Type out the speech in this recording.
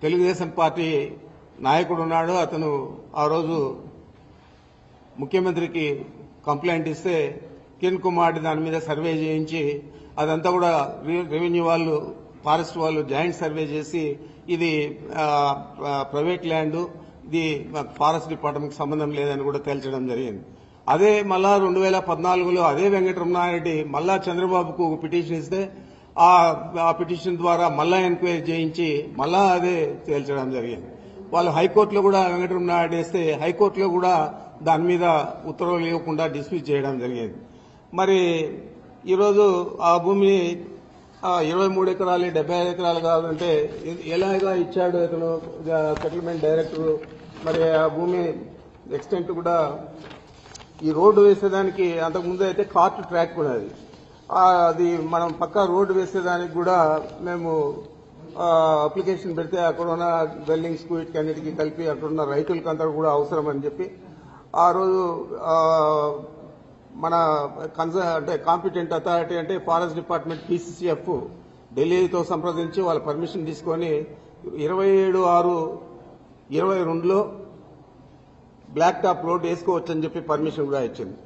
Telugu Desam party నాయకుడు ఉన్నాడు. అతను ఆ రోజు ముఖ్యమంత్రికి కంప్లైంట్ ఇస్తే కిరణ్ కుమార్ దాని మీద సర్వే చేయించి అదంతా కూడా రెవెన్యూ వాళ్ళు ఫారెస్ట్ వాళ్ళు జాయింట్ సర్వే చేసి ఇది ప్రైవేట్ ల్యాండ్, ఇది ఫారెస్ట్ డిపార్ట్మెంట్కి సంబంధం లేదని కూడా తేల్చడం జరిగింది. అదే మళ్ళా 2014లో అదే వెంకటరమణారెడ్డి మళ్ళా చంద్రబాబుకు పిటిషన్ ఇస్తే ఆ పిటిషన్ ద్వారా మళ్ళా ఎంక్వైరీ చేయించి మళ్ళా అదే తేల్చడం జరిగింది. వాళ్ళు హైకోర్టులో కూడా వెంకటరమణారెడ్డి వేస్తే హైకోర్టులో కూడా దాని మీద ఉత్తర్వులు ఇవ్వకుండా డిస్మిస్ చేయడం జరిగింది. మరి ఈరోజు ఆ భూమిని 23 ఎకరాలు 75 ఎకరాలు కావాలంటే ఎలాగా ఇచ్చాడు ఇతను సెటిల్మెంట్ డైరెక్టర్. మరి ఆ భూమి ఎక్స్టెంట్ కూడా ఈ రోడ్డు వేసేదానికి అంతకుముందు అయితే కార్ట్ ట్రాక్ కూడా అది మనం పక్కా రోడ్డు వేసేదానికి కూడా మేము అప్లికేషన్ పెడితే అక్కడ ఉన్న బిల్డింగ్స్ కు వీటికన్నిటికీ కలిపి అక్కడున్న రైతులకంతా కూడా అవసరం అని చెప్పి ఆ రోజు మన అంటే కాంపిటెంట్ అథారిటీ అంటే ఫారెస్ట్ డిపార్ట్మెంట్ పీసీసీఎఫ్ ఢిల్లీతో సంప్రదించి వాళ్ళ పర్మిషన్ తీసుకొని 27/6/22లో బ్లాక్ టాప్ రోడ్ వేసుకోవచ్చని చెప్పి పర్మిషన్ కూడా ఇచ్చింది.